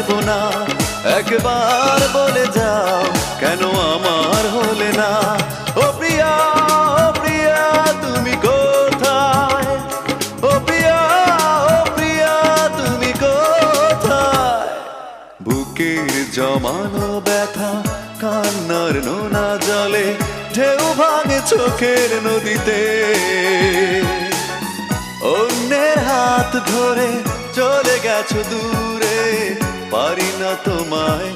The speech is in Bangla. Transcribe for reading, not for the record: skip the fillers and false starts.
পারবো না। একবার বলে যাও কেন আমার হলে না। ও প্রিয়া, ও প্রিয়া তুমি কোথায়? ও প্রিয়া, ও প্রিয়া তুমি কোথায়? বুকের জমানো ব্যথা কান্নার নোনা জলে ঢেউ ভাঙে চোখের নদীতে। অন্যের হাত ধরে চলে গেছো দূরে, পারি না তোমায়